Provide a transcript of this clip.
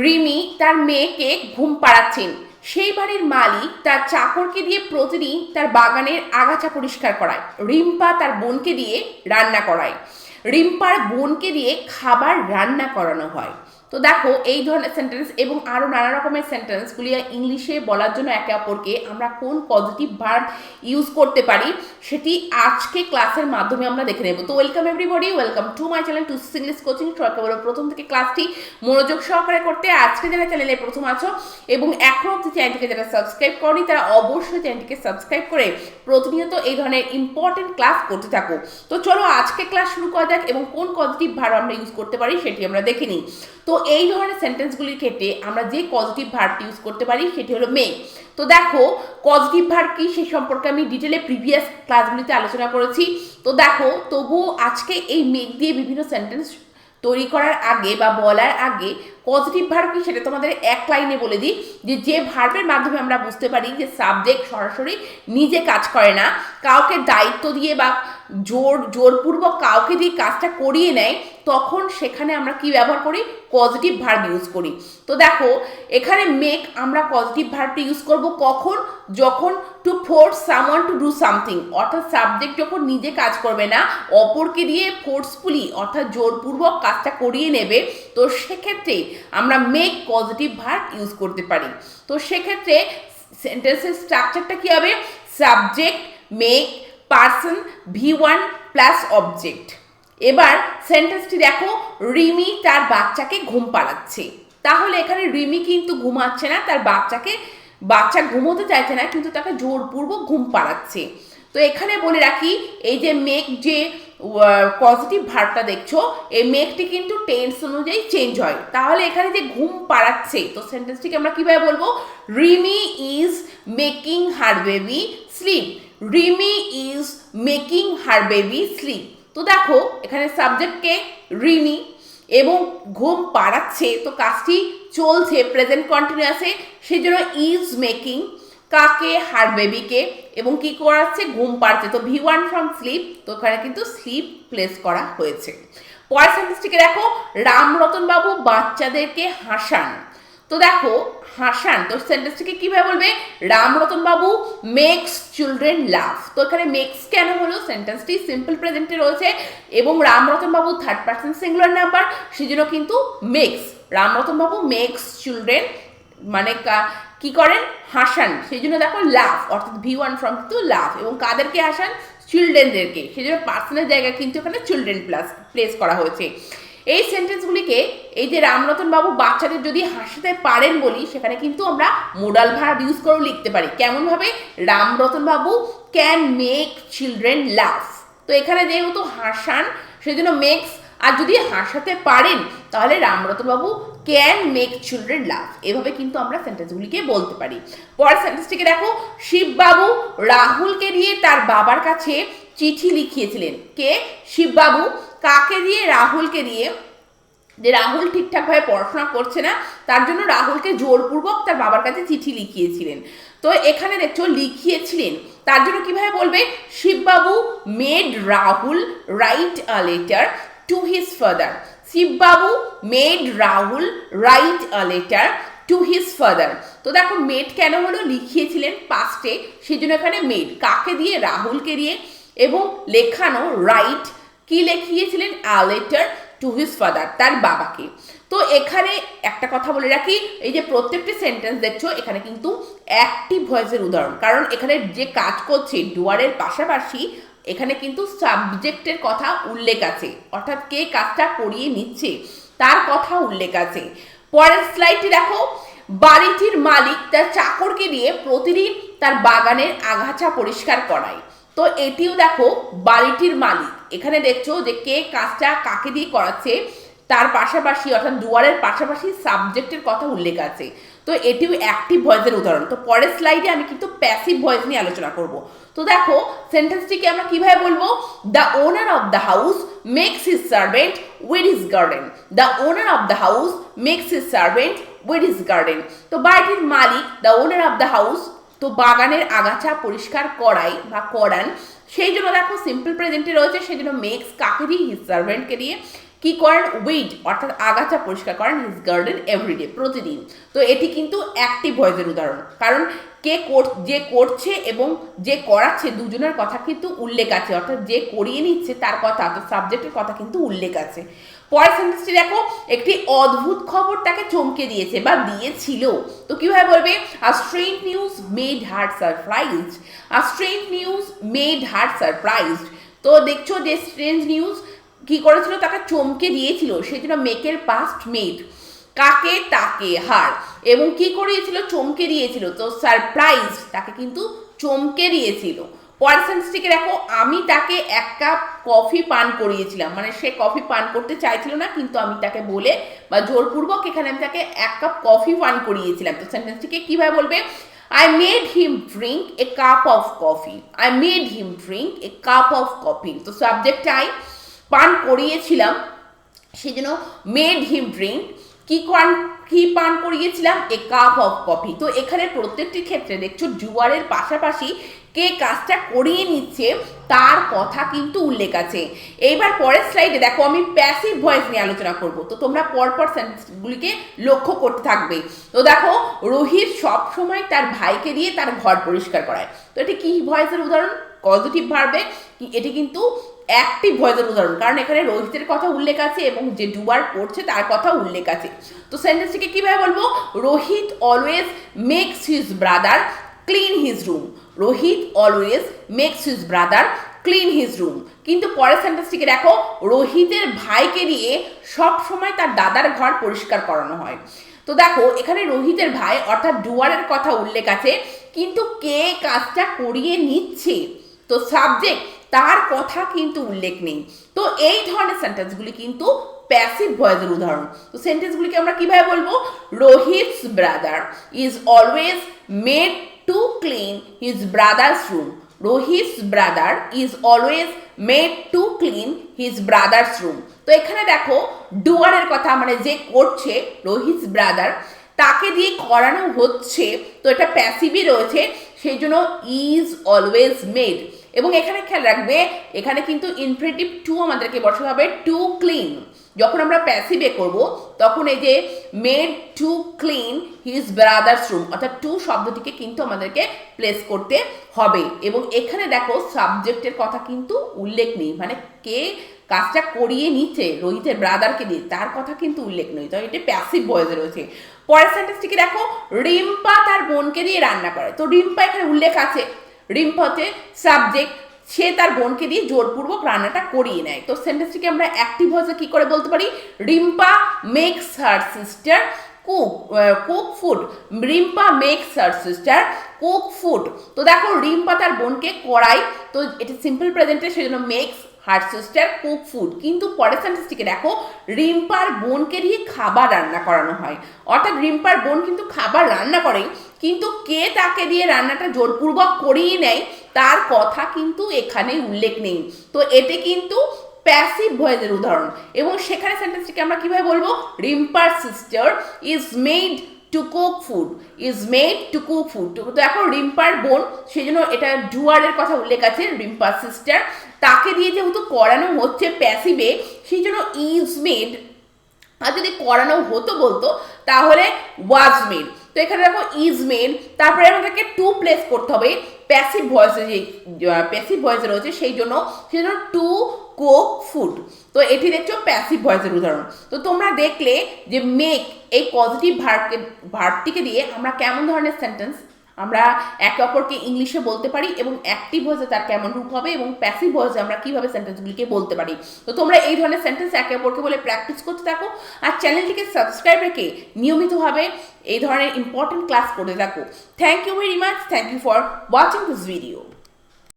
রিমি তার মেয়েকে ঘুম পাড়াচ্ছেন। সেই বাড়ির মালিক তার চাকরকে দিয়ে প্রতিদিন তার বাগানের আগাছা পরিষ্কার করায়। রিম্পা তার বোনকে দিয়ে রান্না করায়। রিম্পার বোনকে দিয়ে খাবার রান্না করানো হয়। তো দেখো এই ধরনের সেন্টেন্স এবং আরও নানা রকমের সেন্টেন্সগুলি ইংলিশে বলার জন্য একে অপরকে আমরা কোন পজিটিভ ভার্ব ইউজ করতে পারি সেটি আজকে ক্লাসের মাধ্যমে আমরা দেখে নেব। তো welcome everybody, welcome to my channel Tusi English coaching. সরকার বলো প্রথম থেকে ক্লাসটি মনোযোগ সহকারে করতে। আজকে যারা চ্যানেলে প্রথম আছো এবং এখনও অবধি চ্যানেলটিকে যারা সাবস্ক্রাইব করনি তারা অবশ্যই চ্যানেলটিকে সাবস্ক্রাইব করে প্রতিনিয়ত এই ধরনের ইম্পর্টেন্ট ক্লাস করতে থাকো। তো চলো আজকে ক্লাস শুরু করা যাক এবং কোন পজিটিভ ভার্ব আমরা ইউজ করতে পারি সেটি আমরা দেখে নিই। তো এই ধরনের সেন্টেন্সগুলির ক্ষেত্রে আমরা যে পজিটিভ ভার্বটি ইউজ করতে পারি সেটি হলো মেক। তো দেখো পজিটিভ ভার্ব কি সে সম্পর্কে আমি ডিটেলে প্রিভিয়াস ক্লাসগুলিতে আলোচনা করেছি। তো দেখো তবুও আজকে এই মেক দিয়ে বিভিন্ন সেন্টেন্স তৈরি করার আগে বা বলার আগে পজিটিভ ভার্ব কি সেটা তোমাদের এক লাইনে বলে দিই যে ভার্বের মাধ্যমে আমরা বুঝতে পারি যে সাবজেক্ট সরাসরি নিজে কাজ করে না, কাউকে দায়িত্ব দিয়ে বা জোরপূর্বক কাউকে দিয়ে কাজটা করিয়ে নেয়, তখন সেখানে আমরা কি ব্যবহার করি? পজিটিভ ভার্ব ইউজ করি। তো দেখো এখানে মেক আমরা পজিটিভ ভার্বটি ইউজ করব কখন? যখন to force someone to do something, অর্থাৎ সাবজেক্ট যখন নিজে কাজ করবে না, অপরকে দিয়ে ফোর্সফুলি অর্থাৎ জোরপূর্বক কাজটা করিয়ে নেবে, তো সেক্ষেত্রে আমরা মেক পজিটিভ ভার্ব ইউজ করতে পারি। তো সেক্ষেত্রে সেন্টেন্সের স্ট্রাকচারটা কি হবে? Subject make person V1 plus object. এবার সেন্টেন্সটি দেখো, রিমি তার বাচ্চাকে ঘুম পাড়াচ্ছে। তাহলে এখানে রিমি কিন্তু ঘুমাচ্ছে না, তার বাচ্চা ঘুমোতে চাইছে না, কিন্তু তাকে জোরপূর্বক ঘুম পাড়াচ্ছে। তো এখানে বলে রাখি এই যে মেক যে পজিটিভ ভার্বটা দেখছো, এই মেকটি কিন্তু টেন্স অনুযায়ী চেঞ্জ হয়। তাহলে এখানে যে ঘুম পাড়াচ্ছে, তো সেন্টেন্সটিকে আমরা কিভাবে বলবো? Rimi is making her baby slip. Rimi is making her baby slip. তো দেখো এখানে সাবজেক্টকে রিমি এবং ঘুম পাড়াচ্ছে, তো কাজটি চলছে প্রেজেন্ট কন্টিনিউয়াসে, সেই জন্য ইজ মেকিং কাকে? হার বেবিকে, এবং কি করাচ্ছে? ঘুম পাড়ছে। তো V1 ফ্রম স্লিপ, তো এখানে কিন্তু স্লিপ প্লেস করা হয়েছে। পরের সেন্টেন্সটিকে দেখো, রামরতন বাবু বাচ্চাদেরকে হাসান। তো দেখো হাসান, তো সেন্টেন্সটিকে কিভাবে বলবে? রামরতন বাবু মেক্স চিলড্রেন লাভ। তো এখানে মেক্স কেন হলো? সেন্টেন্সটি সিম্পল প্রেজেন্টে রয়েছে এবং রামরতন বাবু থার্ড পারসন সিঙ্গুলার নাম্বার, সেজন্য কিন্তু মেক্স। রামরতন বাবু মেক্স চিলড্রেন মানে কি করেন? হাসান। সেই জন্য দেখো লাভ, অর্থাৎ V1 ফ্রম কিন্তু লাভ, এবং কাদেরকে হাসান? চিলড্রেনদেরকে, সেই জন্য পার্সনের জায়গায় কিন্তু এখানে চিলড্রেন প্লেস করা হয়েছে। এই সেন্টেন্সগুলিকে এই যে রামরতন বাবু বাচ্চাদের যদি হাসাতে পারেন বলি, সেখানে কিন্তু আমরা মোডাল ভার্ব ইউজ করেও লিখতে পারি। কেমন ভাবে? রামরতন বাবু ক্যান মেক চিলড্রেন লাভ। তো এখানে যেহেতু হাসান সেজন্য মেক্স, আর যদি হাসাতে পারেন তাহলে রামরতন বাবু ক্যান মেক চিলড্রেন লাভ। এভাবে কিন্তু আমরা সেন্টেন্সগুলিকে বলতে পারি। পরের সেন্টেন্সটিকে দেখো, শিববাবু রাহুলকে দিয়ে তার বাবার কাছে চিঠি লিখিয়েছিলেন। কে? শিববাবু। কাকে দিয়ে? রাহুলকে দিয়ে। যে রাহুল ঠিকঠাকভাবে পড়াশোনা করছে না, তার জন্য রাহুলকে জোরপূর্বক তার বাবার কাছে চিঠি লিখিয়েছিলেন। তো এখানে দেখছো লিখিয়েছিলেন, তার জন্য কিভাবে বলবে? Shibbabu made Rahul write a letter to his father. Shibbabu made Rahul write a letter to his father. তো দেখো মেড কেন হলো? লিখিয়েছিলেন পাস্টে, সেই জন্য এখানে মেড। কাকে দিয়ে? রাহুলকে দিয়ে। এবং লেখানো রাইট, কি লিখিয়েছিলেন? A letter to his father, তার বাবাকে। তো এখানে একটা কথা বলে রাখি, এই যে প্রত্যেকটি সেন্টেন্স দেখছো এখানে কিন্তু অ্যাক্টিভ ভয়েসের উদাহরণ, কারণ এখানে যে কাজ করছে ডুয়ারের পাশাপাশি এখানে কিন্তু সাবজেক্টের কথা উল্লেখ আছে, অর্থাৎ কে কাজটা করিয়ে নিচ্ছে তার কথা উল্লেখ আছে। পরের স্লাইডটি দেখো, বাড়িটির মালিক তার চাকরকে দিয়ে প্রতিদিন তার বাগানের আগাছা পরিষ্কার করায়। তো এটিও দেখো বাড়িটির মালিক, এখানে দেখছো যে কে কাজটা কাকে দিয়ে করাচ্ছে, তার পাশাপাশি অর্থাৎ দুয়ারের পাশাপাশি সাবজেক্টের কথা উল্লেখ আছে। তো এটিও অ্যাক্টিভ ভয়েসের উদাহরণ। তো পরের স্লাইডে আমি কিন্তু প্যাসিভ ভয়েস নিয়ে আলোচনা করব। তো দেখো সেন্টেন্সটিকে আমরা কিভাবে বলবো? The owner of the house makes his servant with his garden. The owner of the house makes his servant with his garden. তো বাড়িটির মালিক the owner of the house তো বাগানের আগাছা পরিষ্কার করায় বা করান, সেই জন্য দেখো সিম্পল প্রেজেন্টে রয়েছে, সেই জন্য মেক্স কাকে দিয়ে? হিজ সার্ভেন্টকে দিয়ে। কি করেন? উইড অর্থাৎ আগাছা পরিষ্কার করেন হিজ গার্ডেন এভরিডে, প্রতিদিন। তো এটি কিন্তু অ্যাক্টিভ ভয়েসের উদাহরণ, কারণ যে করছে এবং যে করাচ্ছে দুজনের কথা কিন্তু উল্লেখ আছে, অর্থাৎ যে করিয়ে নিচ্ছে তার কথা, অর্থাৎ সাবজেক্টের কথা কিন্তু উল্লেখ আছে। পরের সেন্টেন্সটি দেখো, একটি অদ্ভুত খবর তাকে চমকে দিয়েছে বা দিয়েছিল। তো কিভাবে বলবে? A strange news made her surprised. A strange news made her surprised. তো দেখছো যে স্ট্রেঞ্জ নিউজ কি করেছিল? তাকে চমকে দিয়েছিল। সেজন্য মেকের পাস্ট মেড, কাকে? তাকে, হার। এবং কি করিয়েছিল? চমকে দিয়েছিল। তো সারপ্রাইজ, তাকে কিন্তু চমকে দিয়েছিল। পরের সেন্টেন্সটিকে দেখো, আমি তাকে এক কাপ কফি পান করিয়েছিলাম, মানে সে কফি পান করতে চাইছিল না, কিন্তু আমি তাকে বলে বা জোরপূর্বক এখানে আমি তাকে এক কাপ কফি পান করিয়েছিলাম। তো সেন্টেন্সটিকে কিভাবে বলবে? I made him drink a cup of coffee. I made him drink a cup of coffee. তো সাবজেক্ট আই, পান করিয়েছিলাম, সেজন্য মেড হিম ড্রিঙ্ক, কি পান করিয়েছিলাম? এ কাপ অফ কফি। তো এখানে প্রত্যেকটি ক্ষেত্রে দেখছো ডুয়ারের পাশাপাশি কে কাজটা করিয়ে নিচ্ছে তার কথা কিন্তু উল্লেখ আছে। এইবার পরের স্লাইডে দেখো আমি প্যাসিভ ভয়েস নিয়ে আলোচনা করব। তো তোমরা পরপর সেন্টেন্সগুলিকে লক্ষ্য করতে থাকবে। তো দেখো, রোহিত সব সময় তার ভাইকে দিয়ে তার ঘর পরিষ্কার করায়। তো এটি কি ভয়েসের উদাহরণ? পজিটিভ ভার্বে। এটি কিন্তু অ্যাক্টিভ ভয়েসের উদাহরণ, কারণ এখানে রোহিতের কথা উল্লেখ আছে এবং যে ডুয়ার করছে তার কথা উল্লেখ আছে। তো সেন্টেন্সটিকে কিভাবে বলবো? Rohit always makes his brother clean his room. Rohit always makes his brother clean his room. কিন্তু পরের সেন্টেন্সটিকে দেখো, রোহিতের ভাইকে দিয়ে সব সময় তার দাদার ঘর পরিষ্কার করানো হয়। তো দেখো এখানে রোহিতের ভাই অর্থাৎ ডুয়ারের কথা উল্লেখ আছে, কিন্তু কে কাজটা করিয়ে নিচ্ছে, তো সাবজেক্ট, তার কথা কিন্তু উল্লেখ নেই। তো এই ধরনের সেন্টেন্সগুলি কিন্তু প্যাসিভ ভয়েসের উদাহরণ। তো সেন্টেন্সগুলিকে আমরা কিভাবে বলবো? Rohit's brother is always made to clean his brother's room. Rohit's brother is always made to clean his brother's room. তো এখানে দেখো ডুয়ারের কথা, মানে যে করছে রোহিতস ব্রাদার, তাকে দিয়ে করানো হচ্ছে, তো এটা প্যাসিভই রয়েছে, সেই জন্য ইজ অলওয়েজ মেড। এবং এখানে খেয়াল রাখবে, এখানে কিন্তু ইনফিনিটিভ টু আমাদেরকে বসাতে হবে, টু ক্লিন। যখন আমরা প্যাসিভে করব তখন এই যে made to clean his brother's room, অর্থাৎ টু শব্দটিকে কিন্তু আমাদেরকে প্লেস করতে হবে। এবং এখানে দেখো সাবজেক্টের কথা কিন্তু উল্লেখ নেই, মানে কে কাজটা করিয়ে নিচ্ছে রোহিতের ব্রাদারকে দিয়ে তার কথা কিন্তু উল্লেখ নেই। তো এটা প্যাসিভ ভয়েসে রয়েছে। পরের সেন্টেন্সটিকে দেখো, রিম্পা তার বোনকে দিয়ে রান্না করে। তো রিম্পা এখানে উল্লেখ আছে, রিম্পা হচ্ছে সাবজেক্ট, সে তার বোনকে দিয়ে জোরপূর্বক রান্নাটা করিয়ে নেয়। তো সেন্টেন্সটিকে আমরা অ্যাক্টিভ ভয়েসে কি করে বলতে পারি? Rimpa makes her sister cook food. Rimpa makes her sister cook food. তো দেখো রিম্পা তার বোনকে করায়, তো এটা সিম্পল প্রেজেন্টে, সেজন্য makes her sister cook food. কিন্তু পরের সেন্টেন্সটিকে দেখো, রিম্পার বোনকে দিয়ে খাবার রান্না করানো হয়, অর্থাৎ রিম্পার বোন কিন্তু খাবার রান্না করে, কিন্তু কে তাকে দিয়ে রান্নাটা জোরপূর্বক করিয়ে নেয় তার কথা কিন্তু এখানে উল্লেখ নেই। তো এটি কিন্তু প্যাসিভ ভয়েসের উদাহরণ। এবং সেখানে সেন্টেন্সটিকে আমরা কিভাবে বলবো? রিম্পার sister is made to cook food, is made to cook food. তো দেখো রিম্পার বোন, সেই জন্য এটা ডুয়ারের কথা উল্লেখ আছে, রিম্পার সিস্টার, তাকে দিয়ে যেহেতু করানো হচ্ছে প্যাসিভে, সেই জন্য ইজ মেড। আর যদি করানো হতো বলতো তাহলে ওয়াজ মেড। তো এখানে দেখো ইজ মেড, তারপরে আমাদেরকে টু প্লেস করতে হবে প্যাসিভ ভয়েসে, যে প্যাসিভ ভয়েসে রয়েছে সেই জন্য টু কুক ফুড। তো এটি দেখছো প্যাসিভ ভয়েসের উদাহরণ। তো তোমরা দেখলে যে মেক এই পজিটিভ ভার্বটিকে দিয়ে আমরা কেমন ধরনের সেন্টেন্স আমরা একে অপরকে ইংলিশে বলতে পারি, এবং অ্যাক্টিভ ভয়েসে তার কেমন রূপ হবে, এবং প্যাসিভ ভয়েসে আমরা কিভাবে সেন্টেন্সগুলিকে বলতে পারি। তো তোমরা এই ধরনের সেন্টেন্স একে অপরকে বলে প্র্যাকটিস করতে থাকো, আর চ্যানেলটিকে সাবস্ক্রাইব রেখে নিয়মিতভাবে এই ধরনের ইম্পর্টেন্ট ক্লাস করতে থাকো। Thank you very much, thank you for watching this video.